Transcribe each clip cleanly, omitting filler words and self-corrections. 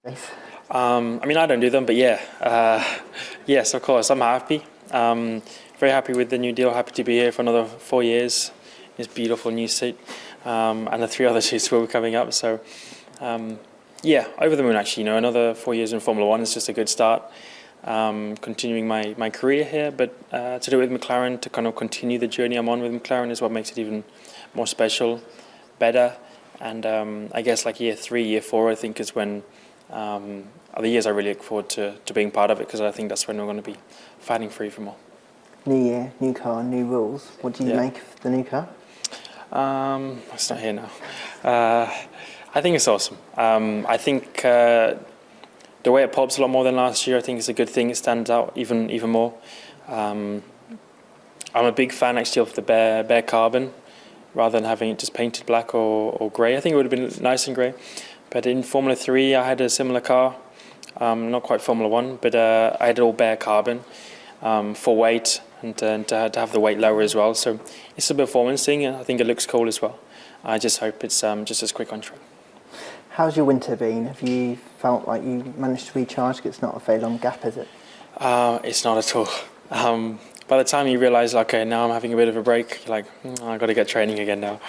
I mean, I don't do them, but yeah. Yes, of course, I'm happy. Very happy with the new deal. Happy to be here for another 4 years. This beautiful new seat, and the 3 other seats will be coming up. So, yeah, over the moon actually. You know, another 4 years in Formula One is just a good start. Continuing my career here, but to do it with McLaren, to kind of continue the journey I'm on with McLaren is what makes it even more special, better. And I guess like year 3, year 4, I think is when are the years I really look forward to being part of it, because I think that's when we're going to be fighting for even more. New year, new car, new rules. What do you make of the new car? It's not here now. I think it's awesome. I think the way it pops a lot more than last year, I think it's a good thing. It stands out even more. I'm a big fan actually of the bare carbon, rather than having it just painted black or grey. I think it would have been nice and grey. But in Formula 3, I had a similar car. Not quite Formula 1, but I had all bare carbon for weight and to have the weight lower as well. So it's a performance thing, and I think it looks cool as well. I just hope it's just as quick on track. How's your winter been? Have you felt like you managed to recharge? It's not a very long gap, is it? It's not at all. By the time you realise, okay, now I'm having a bit of a break, you're like, I've got to get training again now.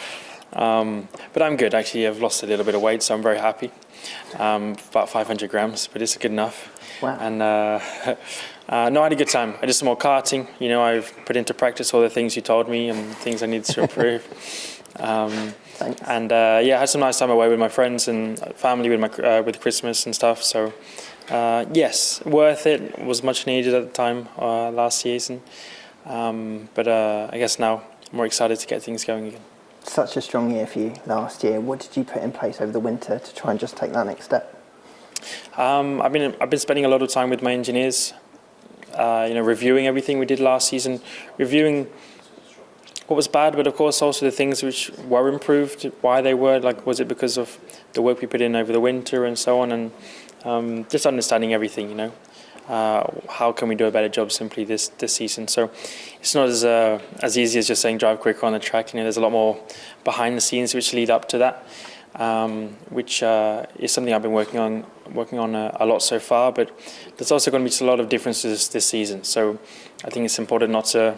But I'm good, actually. I've lost a little bit of weight, so I'm very happy. About 500 grams, but it's good enough. Wow. And no, I had a good time. I did some more karting. You know, I've put into practice all the things you told me and things I needed to improve. Thanks. And yeah, I had some nice time away with my friends and family with Christmas and stuff. So yes, worth it. It was much needed at the time last season. But I guess now I'm more excited to get things going again. Such a strong year for you last year. What did you put in place over the winter to try and just take that next step? I've been spending a lot of time with my engineers, you know, reviewing everything we did last season, reviewing what was bad, but of course also the things which were improved, why they were, like was it because of the work we put in over the winter and so on, and just understanding everything, you know. How can we do a better job simply this season? So it's not as easy as just saying drive quicker on the track. You know, there's a lot more behind the scenes which lead up to that, which is something I've been working on a lot so far. But there's also going to be a lot of differences this season. So I think it's important not to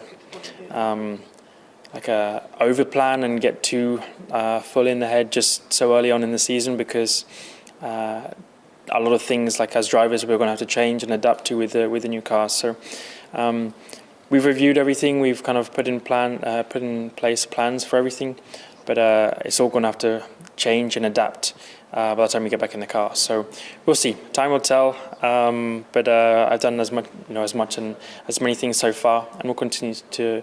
over plan and get too full in the head just so early on in the season, because a lot of things, like as drivers, we're going to have to change and adapt to with the new cars. So we've reviewed everything. We've kind of put in place plans for everything, but it's all going to have to change and adapt by the time we get back in the car. So we'll see. Time will tell. But I've done as much and as many things so far, and we'll continue to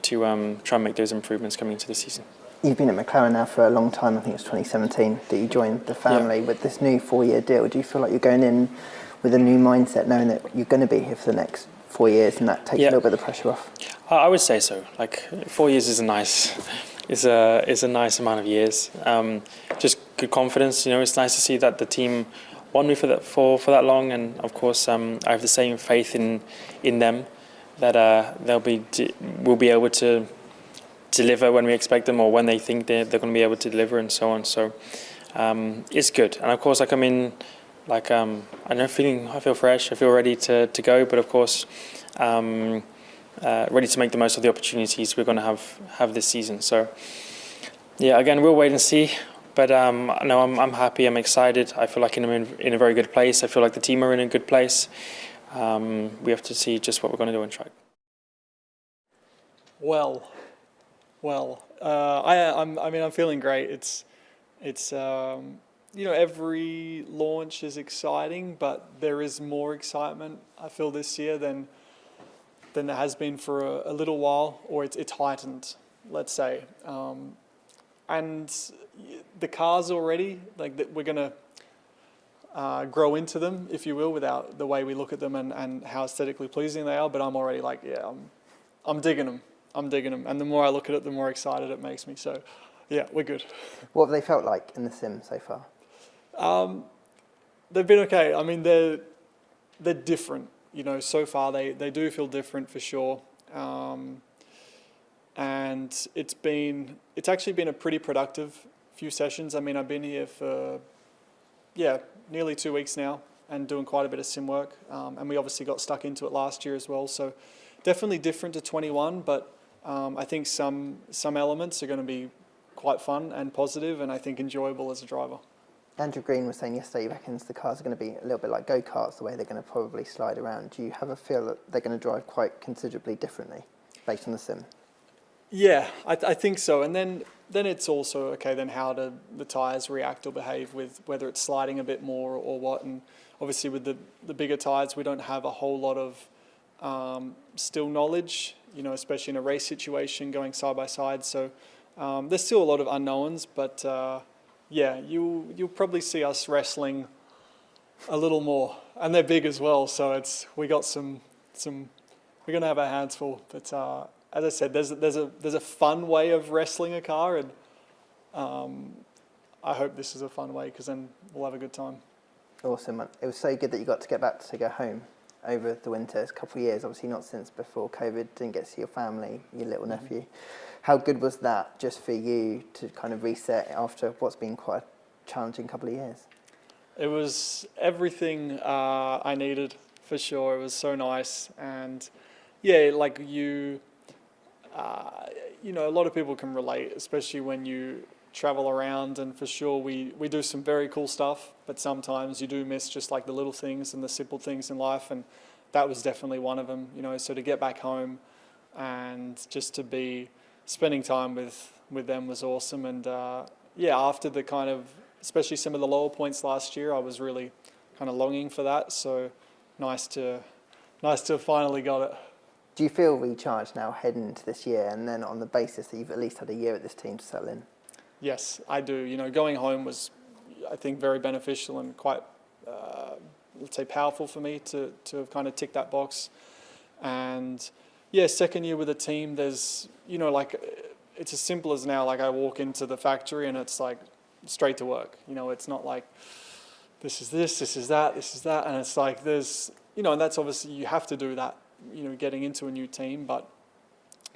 try and make those improvements coming into the season. You've been at McLaren now for a long time. I think it was 2017 that you joined the family. With this new 4-year deal, do you feel like you're going in with a new mindset, knowing that you're going to be here for the next 4 years, and that takes a little bit of the pressure off? I would say so. Like 4 years is a nice amount of years. Just good confidence. You know, it's nice to see that the team won me for that long, and of course I have the same faith in them that we'll be able to deliver when we expect them, or when they think they're going to be able to deliver, and so on. So it's good. And of course I come in like I feel fresh, I feel ready to go, but of course ready to make the most of the opportunities we're going to have this season. So yeah, again, we'll wait and see, but no, I'm happy, I'm excited. I feel like I'm in a very good place. I feel like the team are in a good place. We have to see just what we're going to do on track. I'm feeling great. It's you know, every launch is exciting, but there is more excitement, I feel, this year than there has been for a little while, or it's heightened, let's say. And the cars already, like, we're going to grow into them, if you will, without the way we look at them and how aesthetically pleasing they are. But I'm already like, yeah, I'm digging them. I'm digging them. And the more I look at it, the more excited it makes me. So, yeah, we're good. What have they felt like in the sim so far? They've been okay. I mean, they're different. You know, so far they do feel different for sure. And it's actually been a pretty productive few sessions. I mean, I've been here for, nearly 2 weeks now and doing quite a bit of sim work. And we obviously got stuck into it last year as well. So definitely different to 21, but I think some elements are going to be quite fun and positive, and I think enjoyable as a driver. Andrew Green was saying yesterday he reckons the cars are going to be a little bit like go-karts, the way they're going to probably slide around. Do you have a feel that they're going to drive quite considerably differently based on the sim? Yeah, I think so. And then it's also, okay, then how do the tyres react or behave with whether it's sliding a bit more or what. And obviously with the bigger tyres, we don't have a whole lot of still knowledge, especially in a race situation going side by side. So there's still a lot of unknowns, but yeah, you'll probably see us wrestling a little more. And they're big as well, so we're going to have our hands full. But as I said, there's a fun way of wrestling a car, and I hope this is a fun way, because then we'll have a good time. Awesome. It was so good that you got to get back to go home over the winter. It's a couple of years, obviously not since before COVID, didn't get to see your family, your little nephew. How good was that just for you to kind of reset after what's been quite a challenging couple of years? It was everything I needed, for sure. It was so nice. And yeah, like a lot of people can relate, especially when you travel around, and for sure we do some very cool stuff, but sometimes you do miss just like the little things and the simple things in life, and that was definitely one of them. So to get back home and just to be spending time with them was awesome. And yeah, after the kind of, especially some of the lower points last year, I was really kind of longing for that. So nice to have finally got it. Do you feel recharged now heading into this year, and then on the basis that you've at least had a year at this team to settle in? Yes, I do. Going home was, I think, very beneficial and quite, let's say, powerful for me to have kind of ticked that box. And yeah, second year with a team, there's, it's as simple as now, like I walk into the factory and it's like straight to work. It's not like this is that, and it's like there's, and that's obviously, you have to do that, getting into a new team, but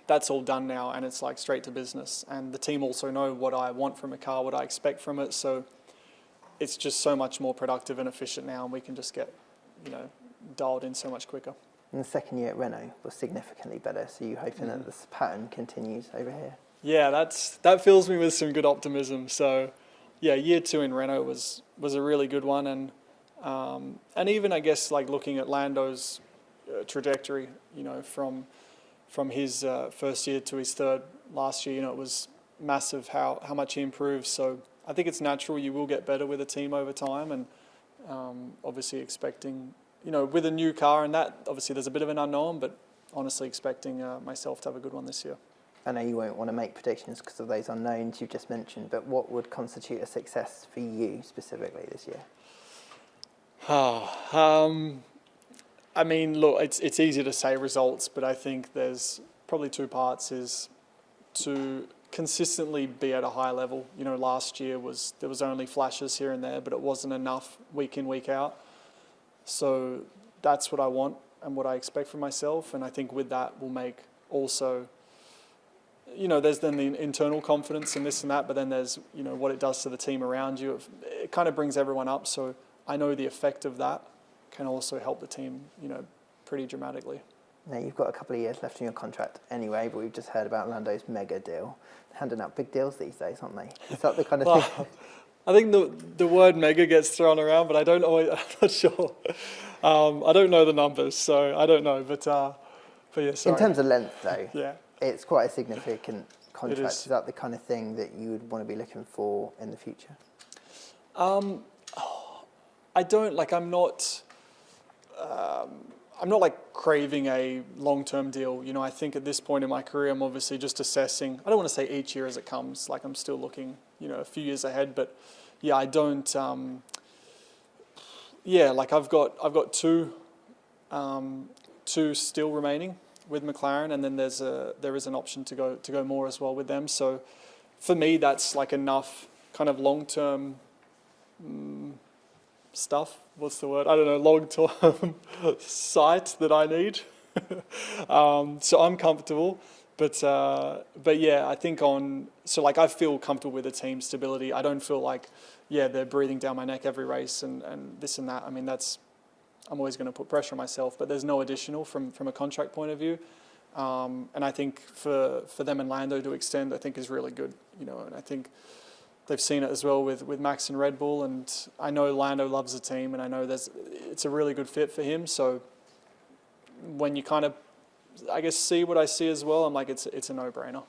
that's all done now, and it's like straight to business. And the team also know what I want from a car, what I expect from it, so it's just so much more productive and efficient now, and we can just get, dialed in so much quicker. And the second year at Renault was significantly better, so you're hoping that this pattern continues over here? Yeah, that fills me with some good optimism. So yeah, year 2 in Renault was a really good one, and even I guess like looking at Lando's trajectory, from his first year to his third last year, it was massive how much he improved. So I think it's natural you will get better with a team over time, and obviously expecting, with a new car, and that obviously there's a bit of an unknown, but honestly expecting myself to have a good one this year. I know you won't want to make predictions because of those unknowns you've just mentioned, but what would constitute a success for you specifically this year? I mean, look, it's easy to say results, but I think there's probably 2 parts, is to consistently be at a high level. Last year there was only flashes here and there, but it wasn't enough week in, week out. So that's what I want and what I expect from myself, and I think with that we'll make also, there's then the internal confidence and this and that, but then there's, what it does to the team around you. It kind of brings everyone up, so I know the effect of that can also help the team, pretty dramatically. Now, you've got a couple of years left in your contract anyway, but we've just heard about Lando's mega deal. They're handing out big deals these days, aren't they? Is that the kind of thing? I think the word mega gets thrown around, but I'm not sure. I don't know the numbers, so I don't know. But yeah, sorry. In terms of length, though, yeah, it's quite a significant contract. Is that the kind of thing that you would want to be looking for in the future? I don't, like, I'm not like craving a long-term deal. I think at this point in my career, I'm obviously just assessing. I don't want to say each year as it comes, like I'm still looking, a few years ahead, but yeah, I don't, like I've got two still remaining with McLaren, and then there is an option to go more as well with them. So for me, that's like enough kind of long-term stuff. What's the word? I don't know. Long-term sight that I need. So I'm comfortable, but yeah, I think I feel comfortable with the team stability. I don't feel like, yeah, they're breathing down my neck every race and this and that. I mean, I'm always going to put pressure on myself, but there's no additional from a contract point of view. And I think for them and Lando to extend, I think is really good, you know, and I think they've seen it as well with Max and Red Bull, and I know Lando loves the team, and I know it's a really good fit for him. So when you kind of, I guess, see what I see as well, I'm like, it's a no-brainer.